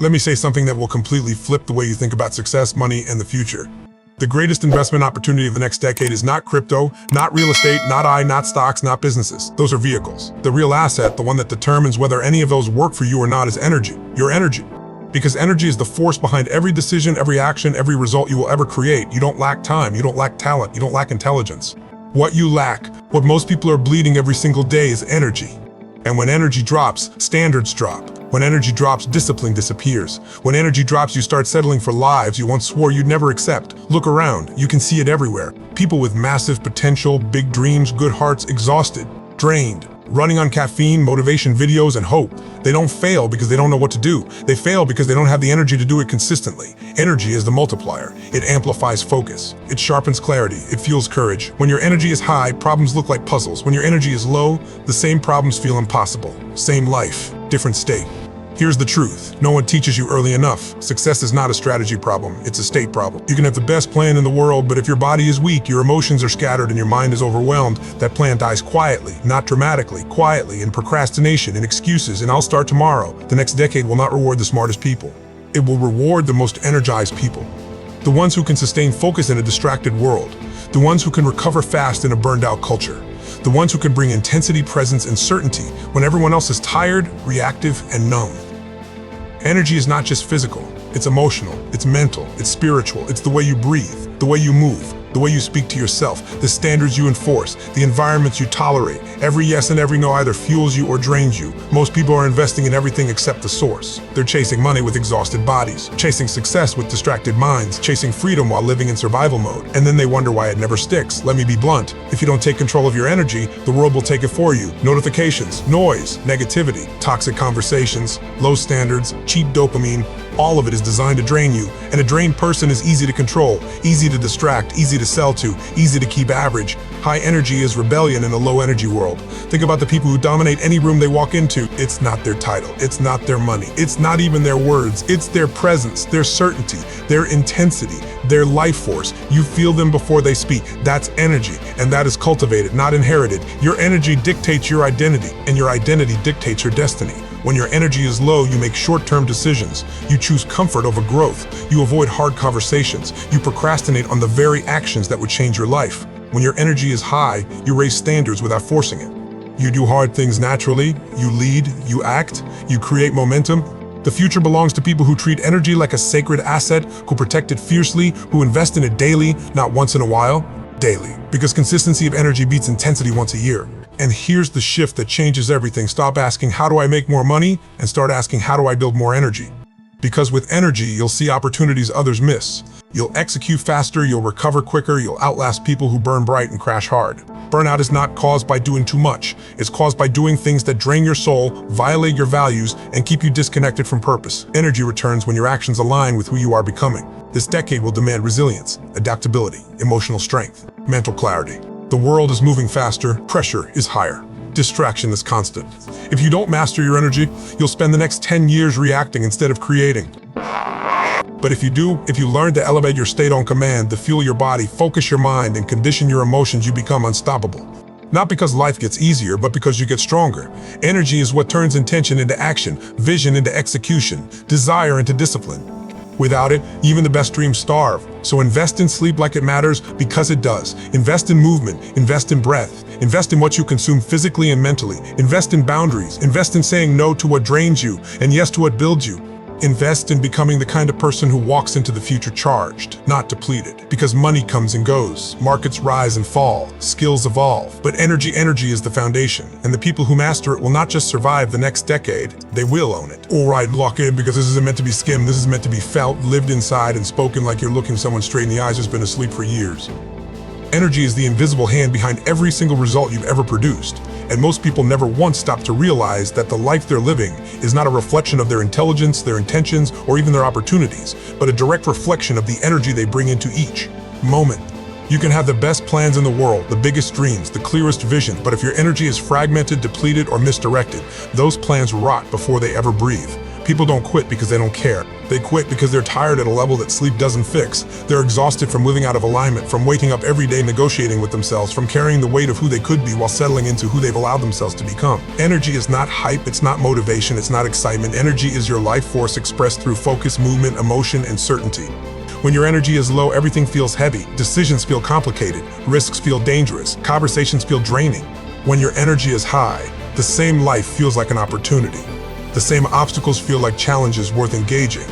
Let me say something that will completely flip the way you think about success, money, and the future. The greatest investment opportunity of the next decade is not crypto, not real estate, not stocks, not businesses. Those are vehicles. The real asset, the one that determines whether any of those work for you or not, is energy. Your energy. Because energy is the force behind every decision, every action, every result you will ever create. You don't lack time, you don't lack talent, you don't lack intelligence. What you lack, what most people are bleeding every single day, is energy. And when energy drops, standards drop. When energy drops, discipline disappears. When energy drops, you start settling for lives you once swore you'd never accept. Look around, you can see it everywhere. People with massive potential, big dreams, good hearts, exhausted, drained, running on caffeine, motivation videos, and hope. They don't fail because they don't know what to do. They fail because they don't have the energy to do it consistently. Energy is the multiplier. It amplifies focus. It sharpens clarity. It fuels courage. When your energy is high, problems look like puzzles. When your energy is low, the same problems feel impossible. Same life, different state. Here's the truth. No one teaches you early enough. Success is not a strategy problem, it's a state problem. You can have the best plan in the world, but if your body is weak, your emotions are scattered, and your mind is overwhelmed, that plan dies quietly, not dramatically, quietly, in procrastination, in excuses, and I'll start tomorrow. The next decade will not reward the smartest people. It will reward the most energized people. The ones who can sustain focus in a distracted world. The ones who can recover fast in a burned-out culture. The ones who can bring intensity, presence, and certainty when everyone else is tired, reactive, and numb. Energy is not just physical, it's emotional, it's mental, it's spiritual, it's the way you breathe, the way you move, the way you speak to yourself, the standards you enforce, the environments you tolerate. Every yes and every no either fuels you or drains you. Most people are investing in everything except the source. They're chasing money with exhausted bodies, chasing success with distracted minds, chasing freedom while living in survival mode. And then they wonder why it never sticks. Let me be blunt. If you don't take control of your energy, the world will take it for you. Notifications, noise, negativity, toxic conversations, low standards, cheap dopamine, all of it is designed to drain you. And a drained person is easy to control, easy to distract, easy to sell to, easy to keep average. High energy is rebellion in a low energy world. Think about the people who dominate any room they walk into. It's not their title, it's not their money, it's not even their words, it's their presence, their certainty, their intensity, their life force. You feel them before they speak. That's energy, and that is cultivated, not inherited. Your energy dictates your identity, and your identity dictates your destiny. When your energy is low, you make short-term decisions. You choose comfort over growth. You avoid hard conversations. You procrastinate on the very actions that would change your life. When your energy is high, you raise standards without forcing it. You do hard things naturally. You lead, you act, you create momentum. The future belongs to people who treat energy like a sacred asset, who protect it fiercely, who invest in it daily, not once in a while, daily. Because consistency of energy beats intensity once a year. And here's the shift that changes everything. Stop asking, how do I make more money? And start asking, how do I build more energy? Because with energy, you'll see opportunities others miss. You'll execute faster, you'll recover quicker, you'll outlast people who burn bright and crash hard. Burnout is not caused by doing too much. It's caused by doing things that drain your soul, violate your values, and keep you disconnected from purpose. Energy returns when your actions align with who you are becoming. This decade will demand resilience, adaptability, emotional strength, mental clarity. The world is moving faster, pressure is higher, distraction is constant. If you don't master your energy, you'll spend the next 10 years reacting instead of creating. But if you do, if you learn to elevate your state on command, to fuel your body, focus your mind, and condition your emotions, you become unstoppable. Not because life gets easier, but because you get stronger. Energy is what turns intention into action, vision into execution, desire into discipline. Without it, even the best dreams starve. So invest in sleep like it matters, because it does. Invest in movement, invest in breath, invest in what you consume physically and mentally. Invest in boundaries, invest in saying no to what drains you and yes to what builds you. Invest in becoming the kind of person who walks into the future charged, not depleted. Because money comes and goes, markets rise and fall, skills evolve. But energy is the foundation. And the people who master it will not just survive the next decade, they will own it. All right, lock in, because this isn't meant to be skimmed. This is meant to be felt, lived inside, and spoken like you're looking someone straight in the eyes who's been asleep for years. Energy is the invisible hand behind every single result you've ever produced. And most people never once stop to realize that the life they're living is not a reflection of their intelligence, their intentions, or even their opportunities, but a direct reflection of the energy they bring into each moment. You can have the best plans in the world, the biggest dreams, the clearest vision, but if your energy is fragmented, depleted, or misdirected, those plans rot before they ever breathe. People don't quit because they don't care. They quit because they're tired at a level that sleep doesn't fix. They're exhausted from living out of alignment, from waking up every day negotiating with themselves, from carrying the weight of who they could be while settling into who they've allowed themselves to become. Energy is not hype, it's not motivation, it's not excitement. Energy is your life force expressed through focus, movement, emotion, and certainty. When your energy is low, everything feels heavy, decisions feel complicated, risks feel dangerous, conversations feel draining. When your energy is high, the same life feels like an opportunity. The same obstacles feel like challenges worth engaging.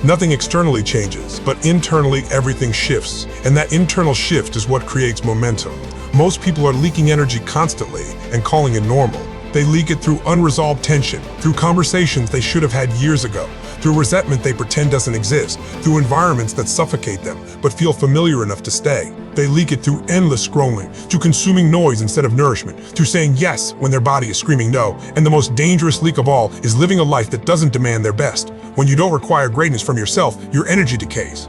Nothing externally changes, but internally everything shifts. And that internal shift is what creates momentum. Most people are leaking energy constantly and calling it normal. They leak it through unresolved tension, through conversations they should have had years ago, through resentment they pretend doesn't exist, through environments that suffocate them but feel familiar enough to stay. They leak it through endless scrolling, through consuming noise instead of nourishment, through saying yes when their body is screaming no. And the most dangerous leak of all is living a life that doesn't demand their best. When you don't require greatness from yourself, your energy decays.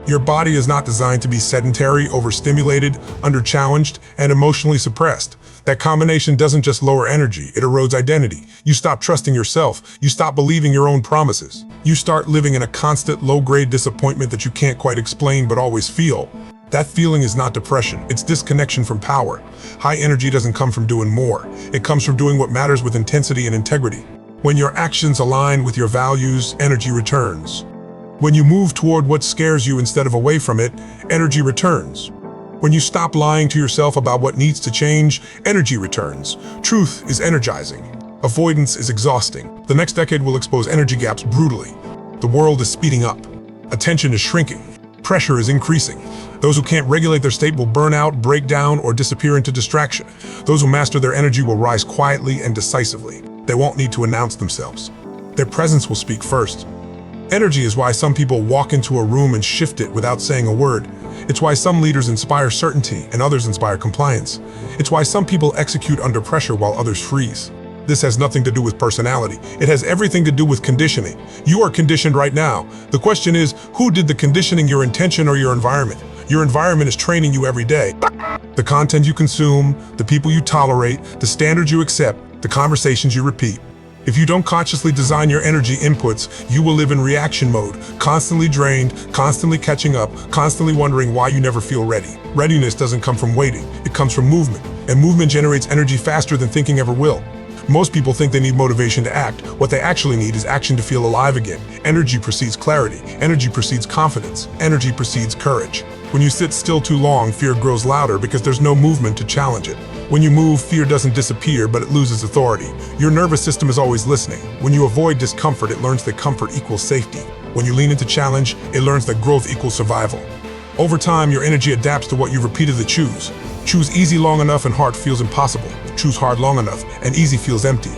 Your body is not designed to be sedentary, overstimulated, under-challenged, and emotionally suppressed. That combination doesn't just lower energy, it erodes identity. You stop trusting yourself. You stop believing your own promises. You start living in a constant low-grade disappointment that you can't quite explain but always feel. That feeling is not depression, it's disconnection from power. High energy doesn't come from doing more. It comes from doing what matters with intensity and integrity. When your actions align with your values, energy returns. When you move toward what scares you instead of away from it, energy returns. When you stop lying to yourself about what needs to change, energy returns. Truth is energizing. Avoidance is exhausting. The next decade will expose energy gaps brutally. The world is speeding up. Attention is shrinking. Pressure is increasing. Those who can't regulate their state will burn out, break down, or disappear into distraction. Those who master their energy will rise quietly and decisively. They won't need to announce themselves. Their presence will speak first. Energy is why some people walk into a room and shift it without saying a word. It's why some leaders inspire certainty and others inspire compliance. It's why some people execute under pressure while others freeze. This has nothing to do with personality. It has everything to do with conditioning. You are conditioned right now. The question is, who did the conditioning, your intention or your environment? Your environment is training you every day. The content you consume, the people you tolerate, the standards you accept, the conversations you repeat. If you don't consciously design your energy inputs, you will live in reaction mode, constantly drained, constantly catching up, constantly wondering why you never feel ready. Readiness doesn't come from waiting, it comes from movement, and movement generates energy faster than thinking ever will. Most people think they need motivation to act. What they actually need is action to feel alive again. Energy precedes clarity, energy precedes confidence, energy precedes courage. When you sit still too long, fear grows louder because there's no movement to challenge it. When you move, fear doesn't disappear, but it loses authority. Your nervous system is always listening. When you avoid discomfort, it learns that comfort equals safety. When you lean into challenge, it learns that growth equals survival. Over time, your energy adapts to what you repeatedly choose. Choose easy long enough and hard feels impossible. Choose hard long enough and easy feels empty.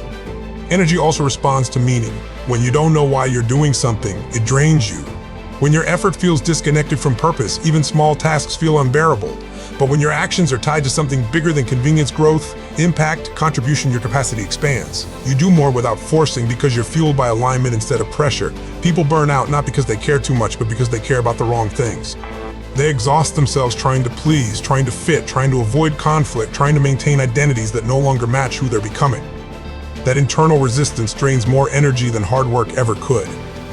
Energy also responds to meaning. When you don't know why you're doing something, it drains you. When your effort feels disconnected from purpose, even small tasks feel unbearable. But when your actions are tied to something bigger than convenience, growth, impact, contribution, your capacity expands. You do more without forcing because you're fueled by alignment instead of pressure. People burn out not because they care too much, but because they care about the wrong things. They exhaust themselves trying to please, trying to fit, trying to avoid conflict, trying to maintain identities that no longer match who they're becoming. That internal resistance drains more energy than hard work ever could.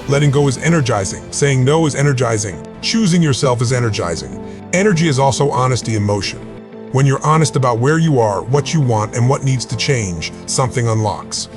Letting go is energizing. Saying no is energizing. Choosing yourself is energizing. Energy is also honesty in motion. When you're honest about where you are, what you want, and what needs to change, something unlocks.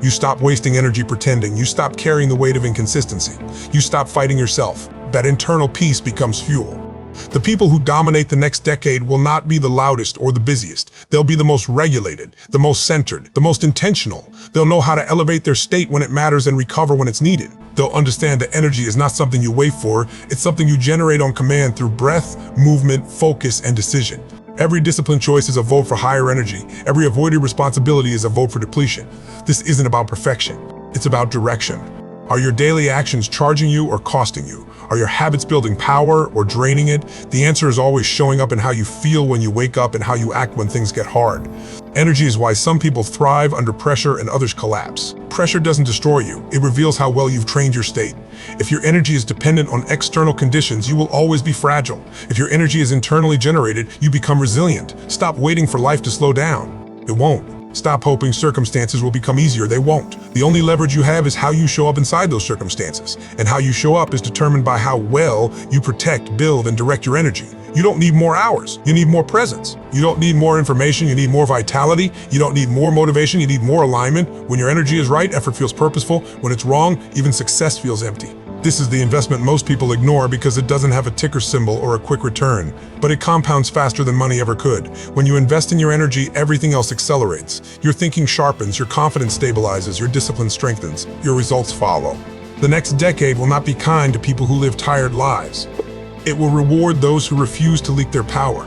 You stop wasting energy pretending. You stop carrying the weight of inconsistency. You stop fighting yourself. That internal peace becomes fuel. The people who dominate the next decade will not be the loudest or the busiest. They'll be the most regulated, the most centered, the most intentional. They'll know how to elevate their state when it matters and recover when it's needed. They'll understand that energy is not something you wait for, it's something you generate on command through breath, movement, focus, and decision. Every disciplined choice is a vote for higher energy. Every avoided responsibility is a vote for depletion. This isn't about perfection, it's about direction. Are your daily actions charging you or costing you? Are your habits building power or draining it? The answer is always showing up in how you feel when you wake up and how you act when things get hard. Energy is why some people thrive under pressure and others collapse. Pressure doesn't destroy you, it reveals how well you've trained your state. If your energy is dependent on external conditions, you will always be fragile. If your energy is internally generated, you become resilient. Stop waiting for life to slow down. It won't. Stop hoping circumstances will become easier. They won't. The only leverage you have is how you show up inside those circumstances. And how you show up is determined by how well you protect, build, and direct your energy. You don't need more hours. You need more presence. You don't need more information. You need more vitality. You don't need more motivation. You need more alignment. When your energy is right, effort feels purposeful. When it's wrong, even success feels empty. This is the investment most people ignore because it doesn't have a ticker symbol or a quick return, but it compounds faster than money ever could. When you invest in your energy, everything else accelerates. Your thinking sharpens, your confidence stabilizes, your discipline strengthens, your results follow. The next decade will not be kind to people who live tired lives. It will reward those who refuse to leak their power,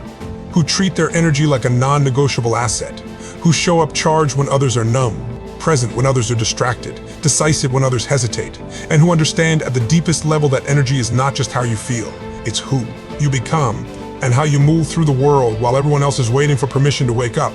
who treat their energy like a non-negotiable asset, who show up charged when others are numb, present when others are distracted, decisive when others hesitate, and who understand at the deepest level that energy is not just how you feel, it's who you become and how you move through the world while everyone else is waiting for permission to wake up.